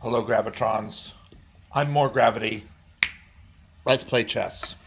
Hello, Gravitrons. I'm more gravity. Let's play chess.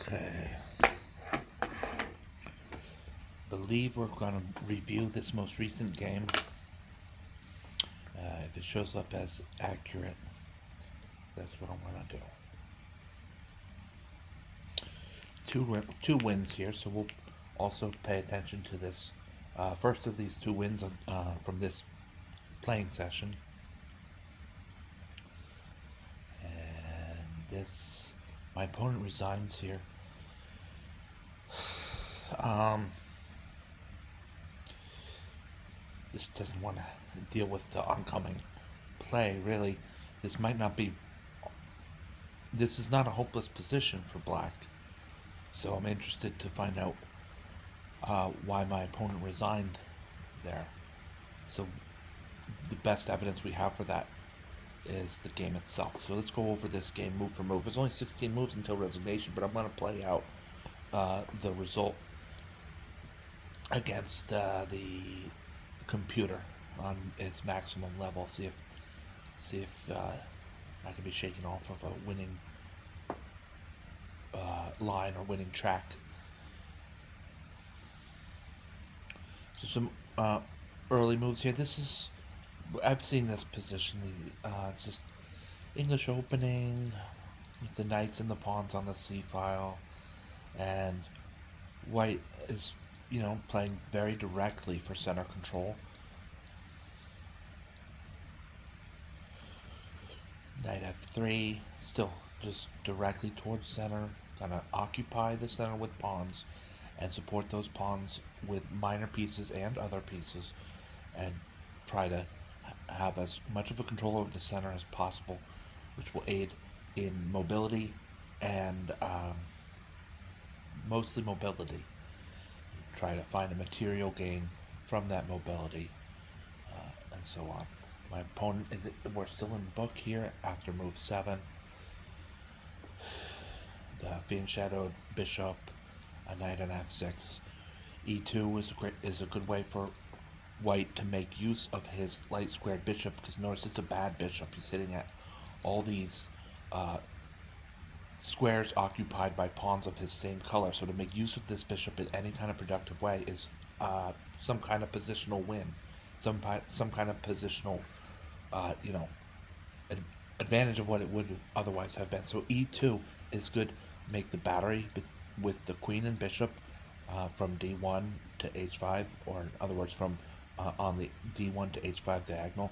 Okay. Believe we're going to review this most recent game. If it shows up as accurate, that's what I'm going to do. Two wins here, so we'll also pay attention to this first of these two wins from this playing session. And this, my opponent resigns here. Just doesn't want to deal with the oncoming play, really. This might not be... This is not a hopeless position for black. So I'm interested to find out why my opponent resigned there. So the best evidence we have for that is the game itself. So let's go over this game move for move. There's only 16 moves until resignation, but I'm going to play out the result against the computer on its maximum level. See if I can be shaken off of a winning line or winning track. So some early moves here. I've seen this position. It's just English opening with the knights and the pawns on the c file, and white is playing very directly for center control. Knight f3, still just directly towards center. Gonna occupy the center with pawns and support those pawns with minor pieces and other pieces, and try to have as much of a control over the center as possible, which will aid in mobility and mostly mobility. Try to find a material gain from that mobility, and so on. My opponent we're still in book here after move 7. The Fiend Shadowed bishop, a knight on f6. e2 is a good way for white to make use of his light squared bishop, because notice it's a bad bishop. He's hitting at all these squares occupied by pawns of his same color. So to make use of this bishop in any kind of productive way is some kind of positional win, some kind of positional advantage of what it would otherwise have been. So e2 is good. Make the battery with the queen and bishop from d1 to h5, or in other words, from on the d1 to h5 diagonal.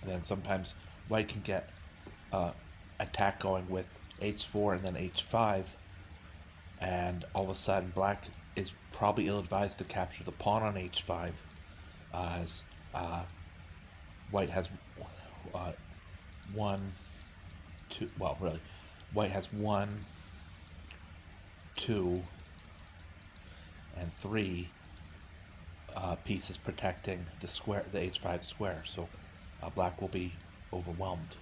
And then sometimes white can get attack going with h4 and then h5, and all of a sudden black is probably ill-advised to capture the pawn on h5, as white has white has 1, 2, and 3 pieces protecting the h5 square, so black will be overwhelmed.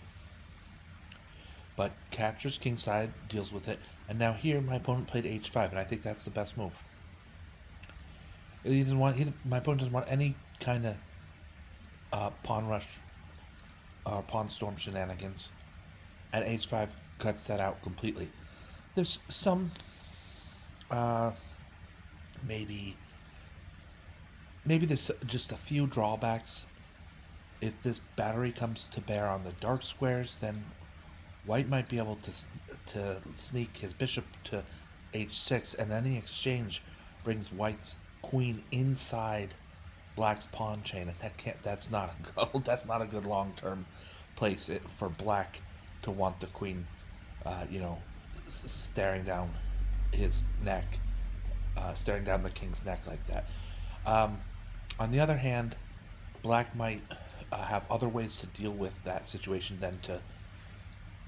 But captures kingside, deals with it, and now here my opponent played h5, and I think that's the best move. My opponent doesn't want any kind of pawn rush or pawn storm shenanigans, and h5 cuts that out completely. There's some maybe there's just a few drawbacks. If this battery comes to bear on the dark squares, then white might be able to sneak his bishop to h6, and any exchange brings white's queen inside black's pawn chain, and that's not a good long-term place for black to want the queen staring down his neck, staring down the king's neck like that. On the other hand, black might have other ways to deal with that situation than to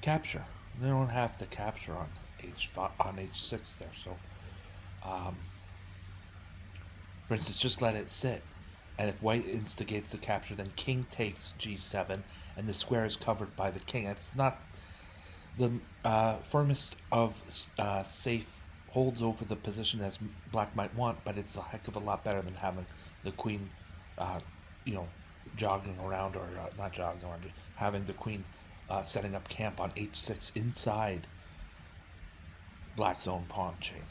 capture. They don't have to capture on h6 there. So, for instance, just let it sit. And if white instigates the capture, then king takes g7, and the square is covered by the king. It's not the firmest of safe holds over the position as black might want, but it's a heck of a lot better than having the queen, jogging around, or not jogging around, having the queen setting up camp on h6 inside black's own pawn chain.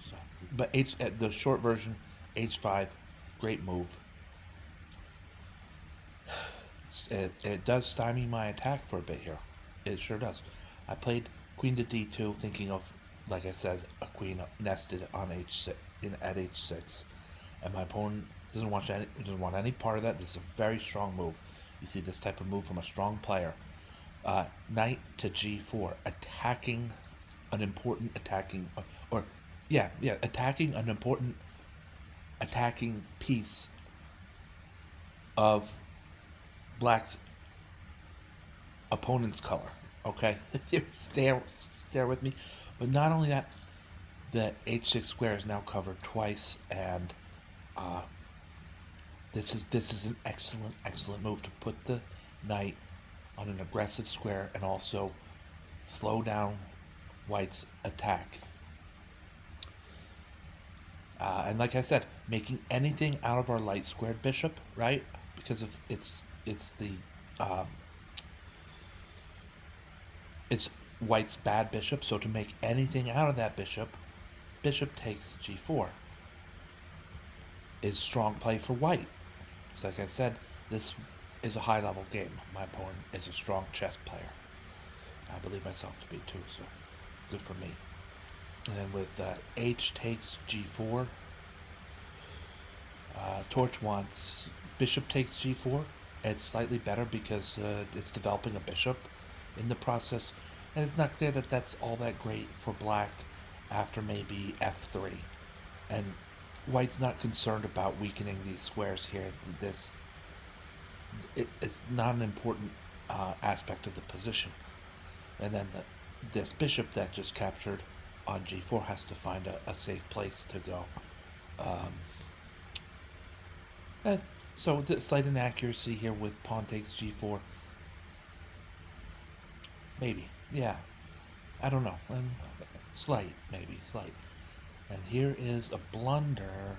So, but the short version, h5, great move. It does stymie my attack for a bit here. It sure does. I played queen to d2, thinking of, like I said, a queen nested on h6 at h6, and my opponent doesn't want any part of that. This is a very strong move. You see this type of move from a strong player. Knight to g4, attacking an important attacking attacking an important attacking piece of black's opponent's color. Okay, stare with me. But not only that, the h6 square is now covered twice, and this is an excellent move to put the knight on an aggressive square and also slow down white's attack. And like I said, making anything out of our light squared bishop, right? Because of it's white's bad bishop. So to make anything out of that bishop takes g4 is strong play for white. So like I said, this is a high level game. My opponent is a strong chess player. I believe myself to be too, so good for me. And then with h takes g4, Torch wants bishop takes g4. It's slightly better because it's developing a bishop in the process, and it's not clear that that's all that great for black after maybe f3. And white's not concerned about weakening these squares here. It's not an important aspect of the position. And then this bishop that just captured on g4 has to find a safe place to go. So the slight inaccuracy here with pawn takes g4. Maybe, yeah. I don't know. Slight. And here is a blunder.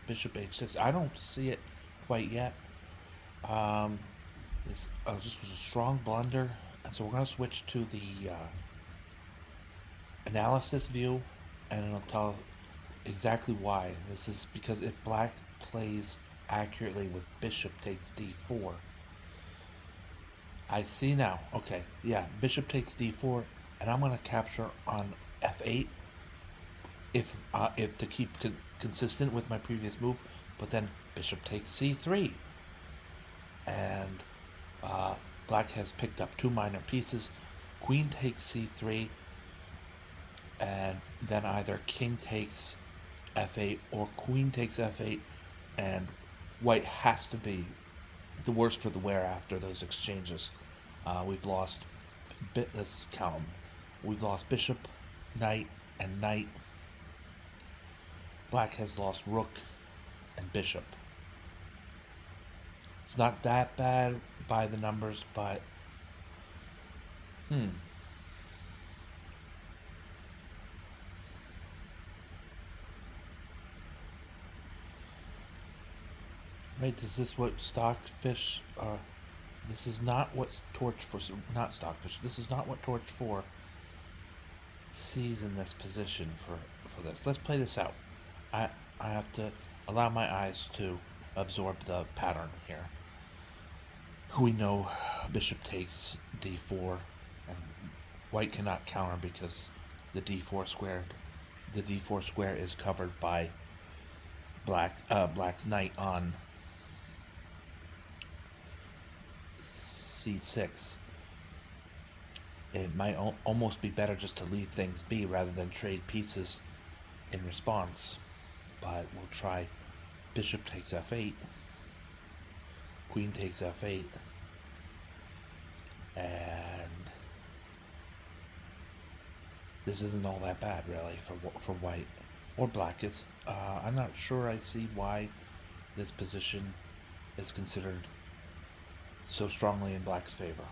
Bishop h6. I don't see it quite yet. This was a strong blunder. And so we're going to switch to the analysis view, and it'll tell exactly why. This is because if black plays accurately with bishop takes d4, I see now. Okay, yeah, bishop takes d4, and I'm going to capture on f8 if to keep consistent with my previous move. But then bishop takes c3, and black has picked up two minor pieces. Queen takes c3, and then either king takes f8 or queen takes f8, and white has to be the worse for the wear after those exchanges. We've lost, let's count them. We've lost bishop, knight, and knight. Black has lost rook and bishop. It's not that bad by the numbers, but Right, is this what Stockfish, this is not what Torch for, not Stockfish, this is not what Torch 4 sees in this position for this. Let's play this out. I have to allow my eyes to absorb the pattern here. We know bishop takes d4, and white cannot counter because the d4 square is covered by black's knight on c6. It might almost be better just to leave things be rather than trade pieces in response. But we'll try bishop takes f8, queen takes f8, and this isn't all that bad really for white or black. It's I'm not sure I see why this position is considered so strongly in black's favor.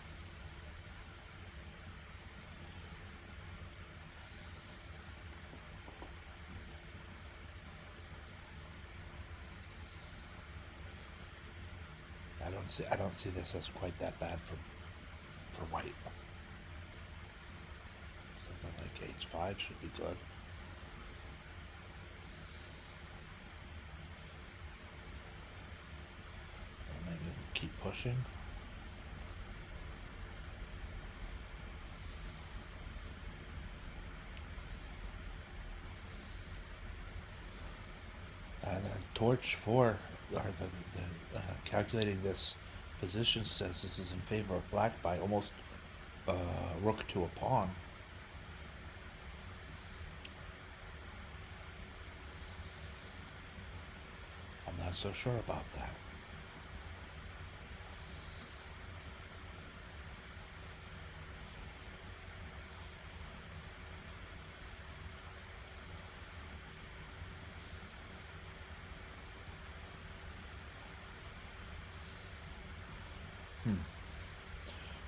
I don't see this as quite that bad for white. Something like h5 should be good. Or maybe keep pushing. And then torch 4, or calculating this position says this is in favor of black by almost rook to a pawn. I'm not so sure about that.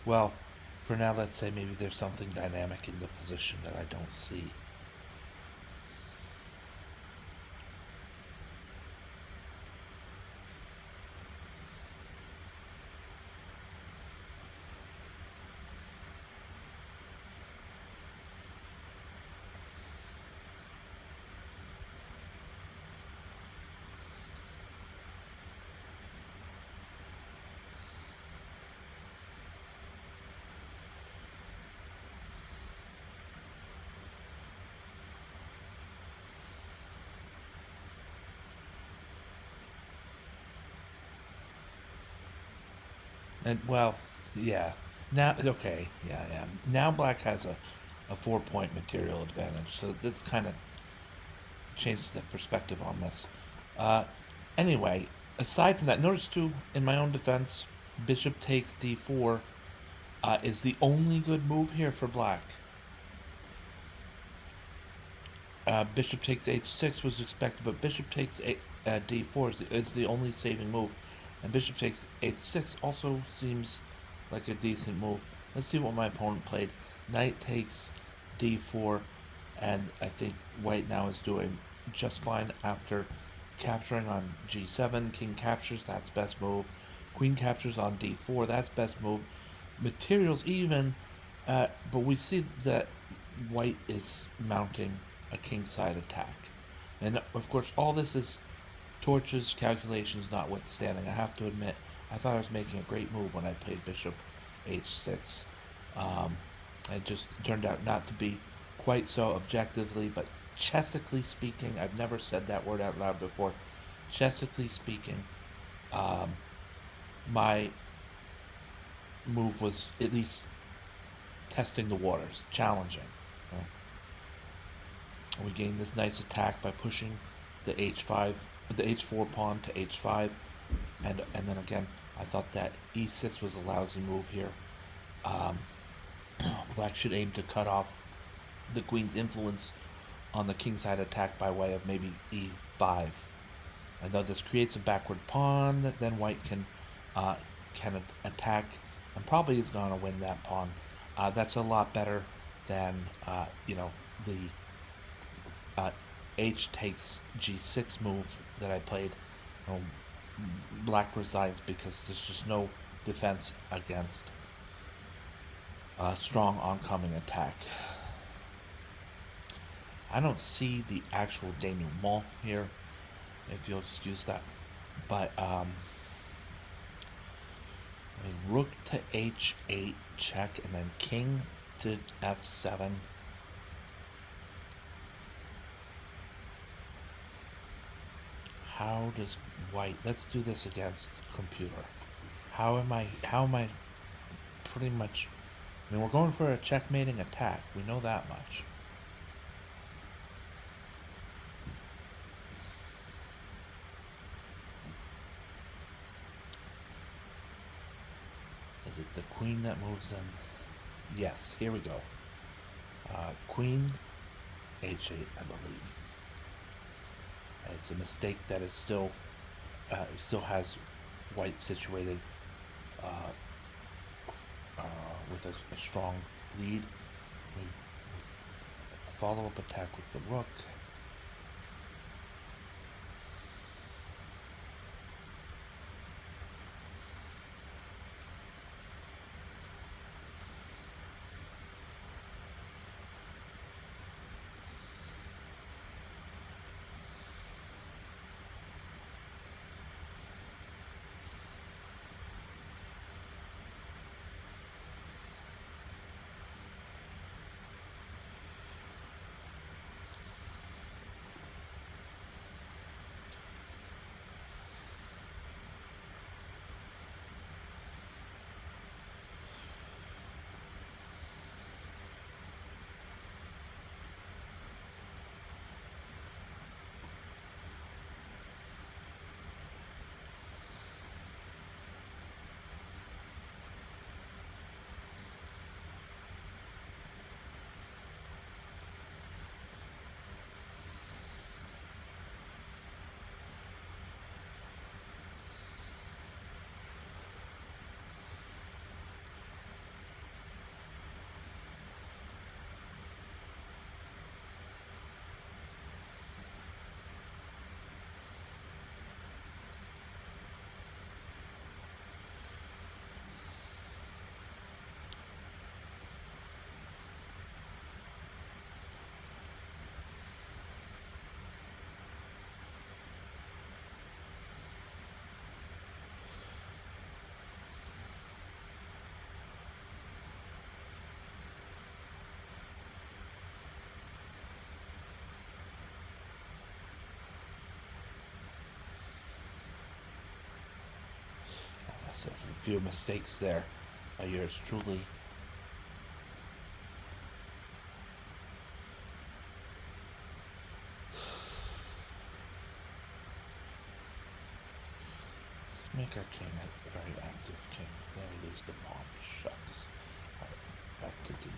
Well, for now, let's say maybe there's something dynamic in the position that I don't see. And well, yeah. Now, okay, yeah. Now black has a 4-point material advantage, so this kind of changes the perspective on this. Uh, anyway, aside from that, notice too, in my own defense, bishop takes d4 is the only good move here for black. Bishop takes h6 was expected, but bishop takes d4 is the only saving move. And bishop takes h6 also seems like a decent move. Let's see what my opponent played. Knight takes d4, and I think white now is doing just fine after capturing on g7. King captures, that's best move. Queen captures on d4, that's best move. Materials even, but we see that white is mounting a kingside attack. And of course, all this is torches calculations notwithstanding. I have to admit, I thought I was making a great move when I played bishop h6. It just turned out not to be quite so objectively, but chessically speaking, I've never said that word out loud before. Chessically speaking, my move was at least testing the waters, challenging. We gained this nice attack by pushing the h4 pawn to h5, and then again, I thought that e6 was a lousy move here. Black should aim to cut off the queen's influence on the kingside attack by way of maybe e5. And though this creates a backward pawn, then white can attack and probably is going to win that pawn. That's a lot better than the h takes g6 move that I played. Black resigns because there's just no defense against a strong oncoming attack. I don't see the actual denouement here, if you'll excuse that, but rook to h8 check, and then king to f7. How does white, let's do this against computer. How am I pretty much, we're going for a checkmating attack. We know that much. Is it the queen that moves in? Yes, here we go. Queen h8, I believe. It's a mistake that is still has white situated with a strong lead. We follow-up attack with the rook. So a few mistakes there by yours truly. Let's make our king a very active king. Then we lose the pawn. Shucks. Alright, back to D.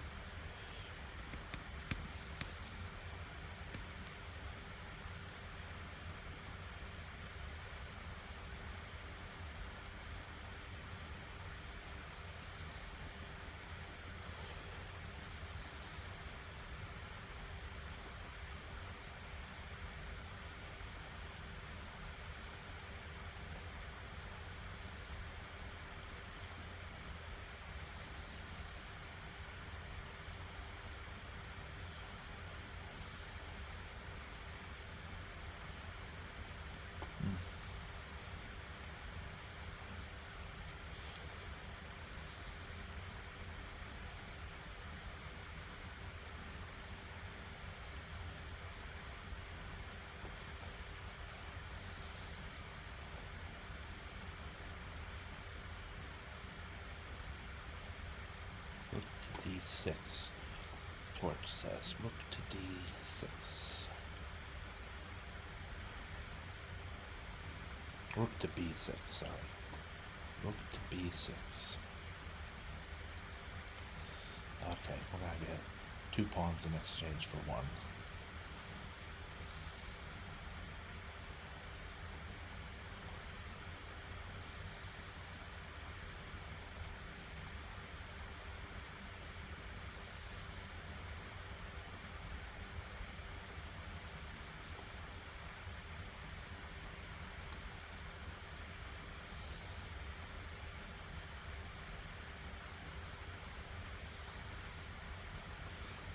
Rook to D6. Torch says rook to D6. Rook to B6, sorry. Rook to B6. Okay, we're gonna get 2 pawns in exchange for 1.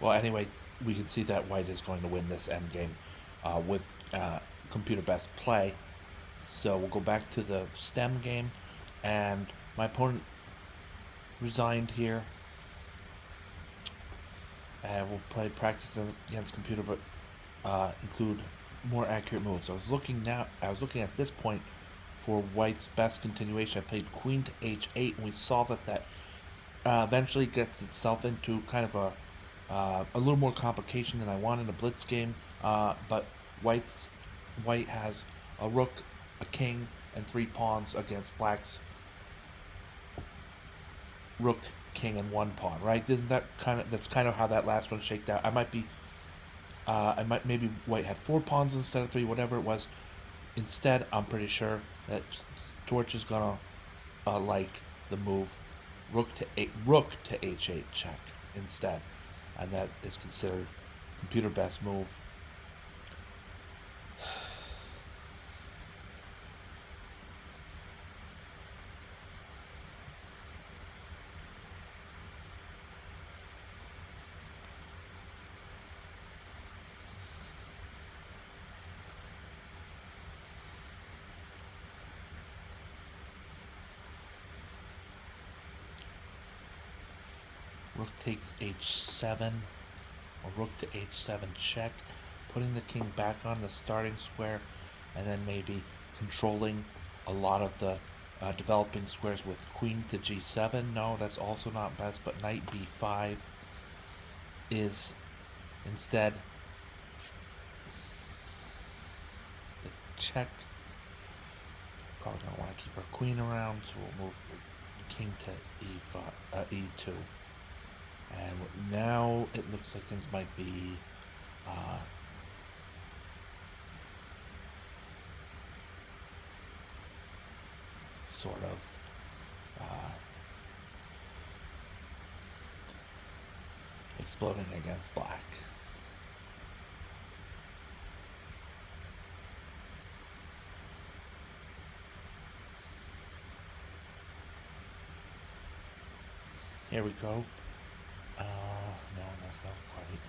Well, anyway, we can see that white is going to win this endgame with computer best play. So we'll go back to the stem game, and my opponent resigned here. And we'll play practice against computer, but include more accurate moves. I was looking at this point for white's best continuation. I played queen to h8, and we saw that eventually gets itself into kind of a little more complication than I want in a blitz game. But white has a rook, a king, and 3 pawns against black's rook, king, and 1 pawn. Right? Isn't that that's kind of how that last one shaked out? Maybe white had 4 pawns instead of 3, whatever it was. Instead, I'm pretty sure that Torch is gonna like the move rook to h8 check instead, and that is considered computer best move. Rook takes h7, or rook to h7 check, putting the king back on the starting square, and then maybe controlling a lot of the developing squares with queen to g7. No, that's also not best, but knight b5 is instead the check. Probably don't want to keep our queen around, so we'll move king to e2. And now it looks like things might be sort of exploding against black. Here we go. No, that's not quite.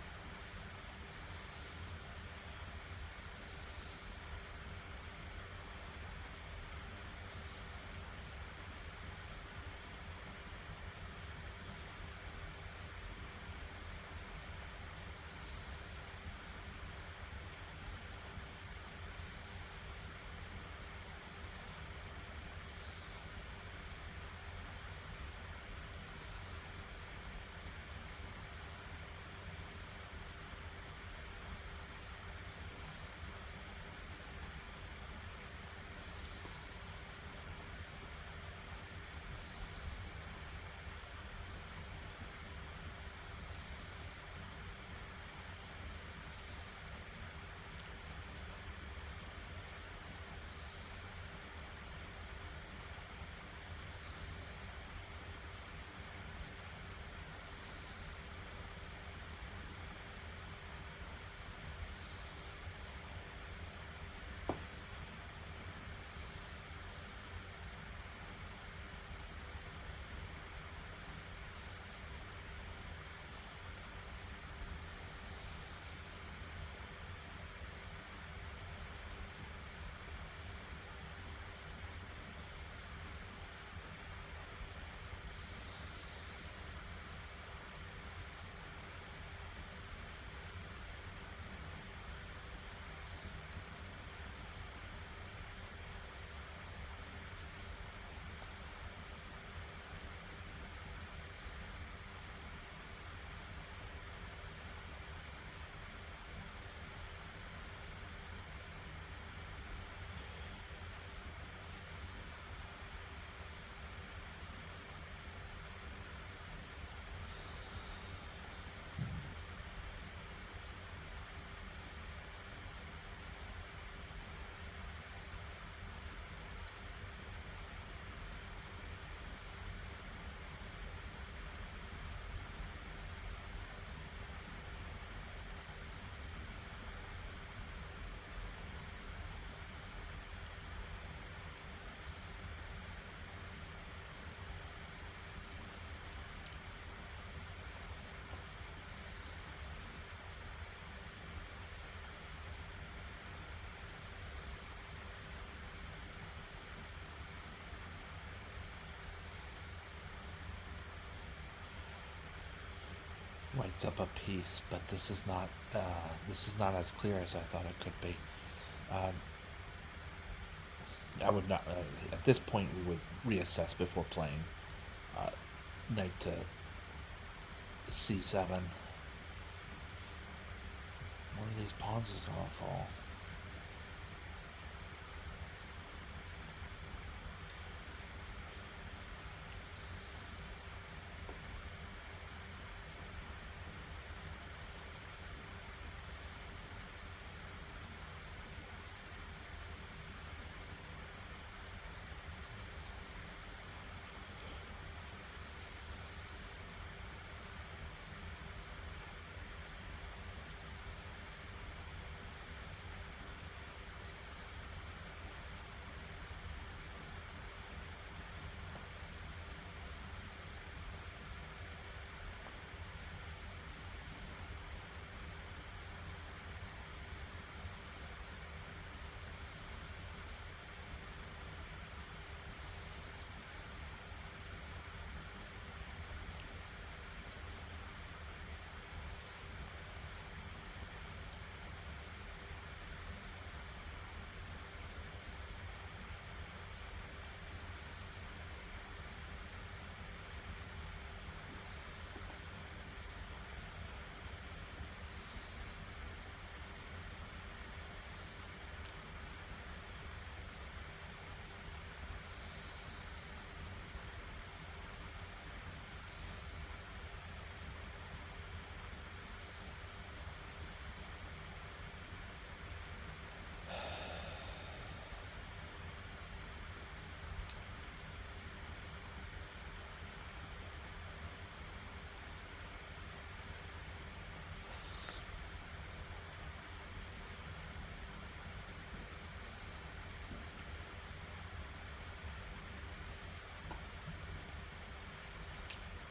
White's up a piece, but this is not as clear as I thought it could be. Um, I would not at this point we would reassess before playing uh, knight to c7. One of these pawns is gonna fall.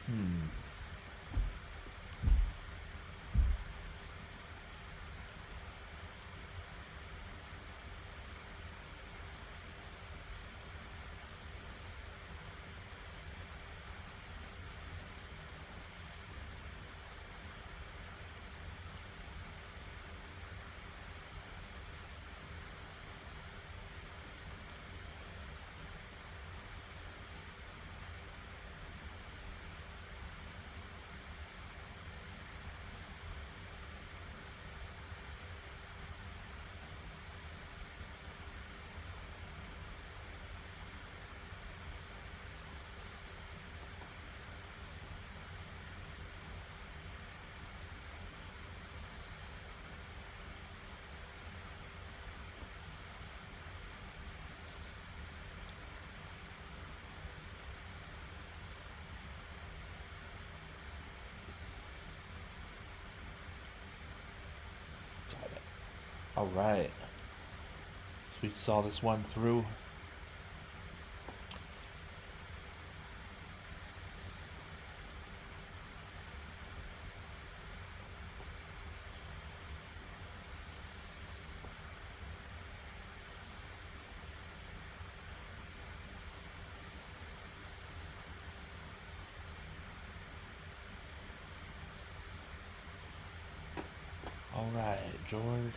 Hmm. Got it. All right. So we saw this one through. All right, George.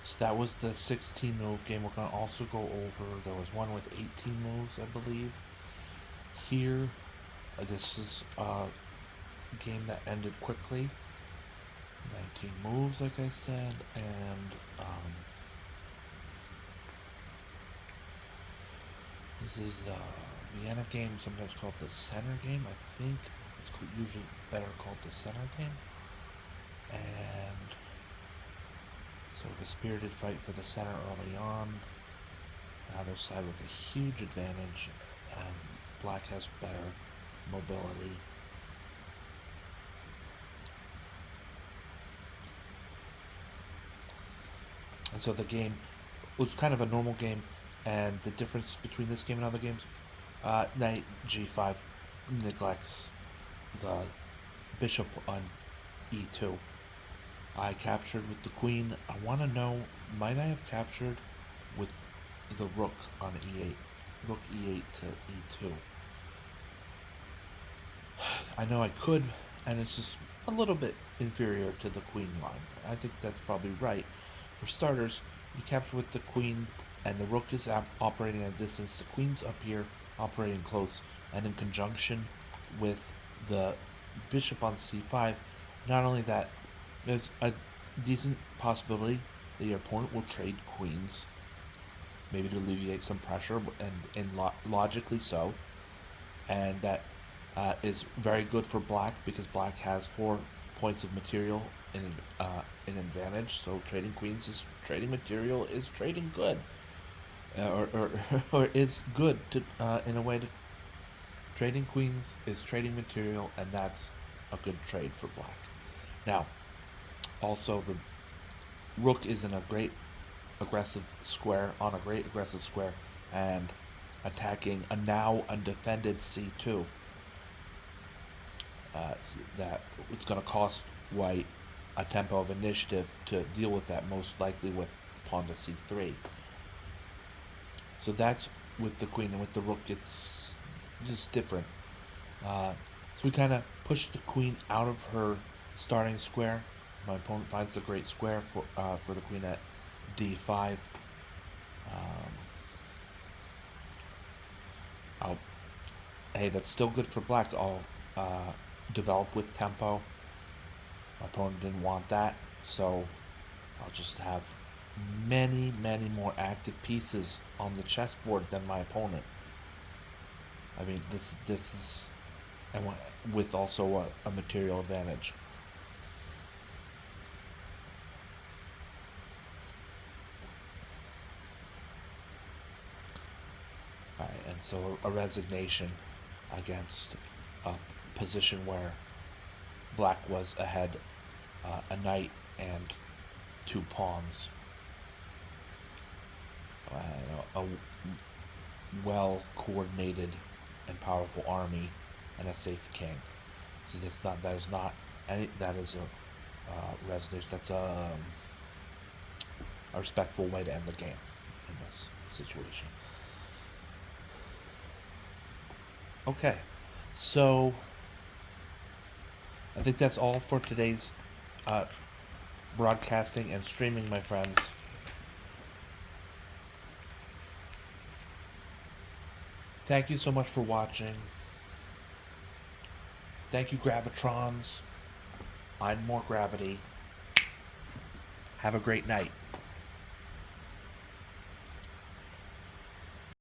So that was the 16 move game. We're going to also go over, there was one with 18 moves, I believe. Here, this is a game that ended quickly. 19 moves, like I said, and this is the Vienna game, sometimes called the center game. I think it's usually better called the center game. And sort of a spirited fight for the center early on. Either side with a huge advantage, and black has better mobility. And so the game was kind of a normal game, and the difference between this game and other games, knight g5 neglects the bishop on e2. I captured with the queen. I want to know, might I have captured with the rook on e8? Rook e8 to e2. I know I could, and it's just a little bit inferior to the queen line. I think that's probably right. For starters, you capture with the queen, and the rook is operating at a distance. The queen's up here, operating close, and in conjunction with the bishop on c5. Not only that, there's a decent possibility that your opponent will trade queens, maybe to alleviate some pressure, and logically so, and that is very good for black because black has 4 points of material in advantage. So trading queens is trading material, is trading good, or is good to in a way. To trading queens is trading material, and that's a good trade for black. Now, also the rook is in a great aggressive square, on a great aggressive square, and attacking a now undefended c2. That it's going to cost white a tempo of initiative to deal with that, most likely with pawn to c3. So that's with the queen, and with the rook it's just different. So we kind of push the queen out of her starting square. My opponent finds the great square for the queen at d5. Hey, that's still good for black. I'll develop with tempo. My opponent didn't want that, so I'll just have many, many more active pieces on the chessboard than my opponent. I mean, this is, and with also a material advantage. All right, and so a resignation against a position where black was ahead a knight and 2 pawns. A well coordinated and powerful army and a safe king. So that is not any, that is a resignation. That's a respectful way to end the game in this situation. Okay, so I think that's all for today's broadcasting and streaming, my friends. Thank you so much for watching. Thank you, Gravitrons. I'm more gravity. Have a great night.